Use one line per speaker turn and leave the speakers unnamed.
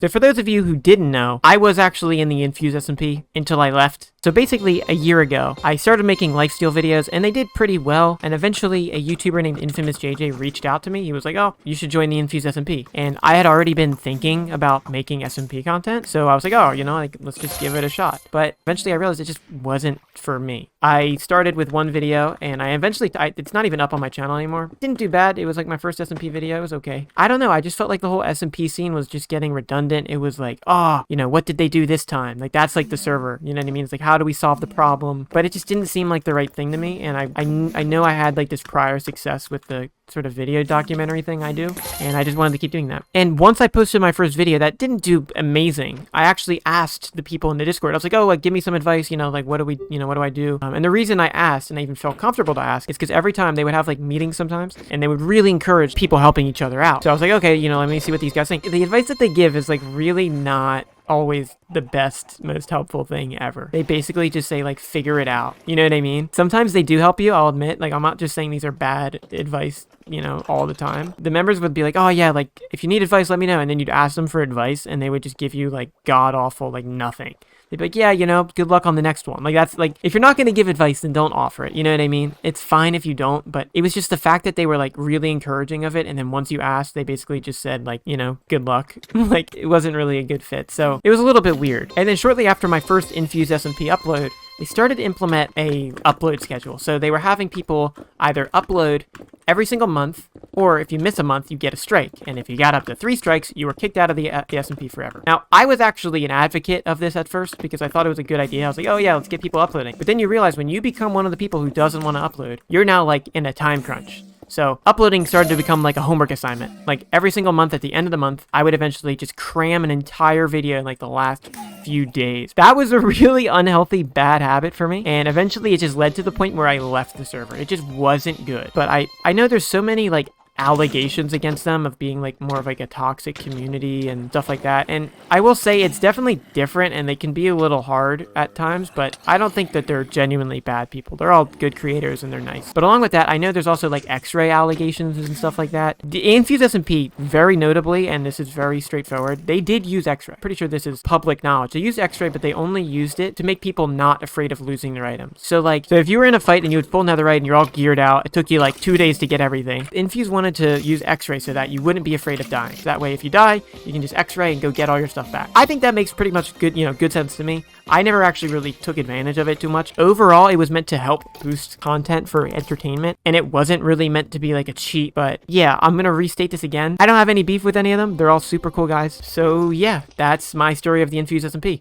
So for those of you who didn't know, I was actually in the Infuse SMP until I left. So basically, a year ago, I started making lifesteal videos, and they did pretty well, and eventually a YouTuber named Infamous JJ reached out to me. He was like, oh, you should join the Infuse SMP. And I had already been thinking about making SMP content, so I was like, oh, like, let's just give it a shot. But eventually I realized it just wasn't for me. I started with one video, and I eventually, it's not even up on my channel anymore. It didn't do bad. It was like my first SMP video. It was okay. I don't know. I just felt like the whole SMP scene was just getting redundant. It was like, oh, what did they do this time? Like, that's like the server. You know what I mean? It's like, how do we solve the problem? But it just didn't seem like the right thing to me. And I know I had like this prior success with the sort of video documentary thing I do, and I just wanted to keep doing that. And once I posted my first video that didn't do amazing, I actually asked the people in the Discord. I was like, oh, like, give me some advice, like, what do I do? And the reason I asked, and I even felt comfortable to ask, is because every time they would have like meetings sometimes, and they would really encourage people helping each other out. So I was like, okay, let me see what these guys think. The advice that they give is like really not always the best, most helpful thing ever. They basically just say like, figure it out. You know what I mean? Sometimes they do help you, I'll admit. Like, I'm not just saying these are bad advice, all the time. The members would be like, oh yeah, like, if you need advice, let me know. And then you'd ask them for advice, and they would just give you like god awful, like nothing. They'd be like, yeah, good luck on the next one. Like, that's like, if you're not going to give advice, then don't offer it. You know what I mean? It's fine if you don't, but it was just the fact that they were like really encouraging of it. And then once you asked, they basically just said like, good luck. Like, it wasn't really a good fit. So it was a little bit weird. And then shortly after my first Infuse SMP upload, they started to implement a upload schedule. So they were having people either upload every single month, or if you miss a month, you get a strike. And if you got up to 3 strikes, you were kicked out of the SMP forever. Now, I was actually an advocate of this at first because I thought it was a good idea. I was like, oh yeah, let's get people uploading. But then you realize when you become one of the people who doesn't want to upload, you're now like in a time crunch. So uploading started to become like a homework assignment. Like, every single month at the end of the month, I would eventually just cram an entire video in like the last few days. That was a really unhealthy, bad habit for me. And eventually it just led to the point where I left the server. It just wasn't good. But I know there's so many like allegations against them of being like more of like a toxic community and stuff like that. And I will say it's definitely different, and they can be a little hard at times, but I don't think that they're genuinely bad people. They're all good creators and they're nice. But along with that, I know there's also like X-ray allegations and stuff like that. The Infuse SMP, very notably, and this is very straightforward, they did use X-ray. Pretty sure this is public knowledge. They used X-ray, but they only used it to make people not afraid of losing their items. So if you were in a fight and you had full netherite and you're all geared out, it took you like 2 days to get everything. Infuse wanted to use X-ray so that you wouldn't be afraid of dying. So that way, if you die, you can just X-ray and go get all your stuff back. I think that makes pretty much good, good sense to me. I never actually really took advantage of it too much. Overall, it was meant to help boost content for entertainment, and it wasn't really meant to be like a cheat. But yeah, I'm gonna restate this again. I don't have any beef with any of them. They're all super cool guys. So yeah, that's my story of the Infuse SMP.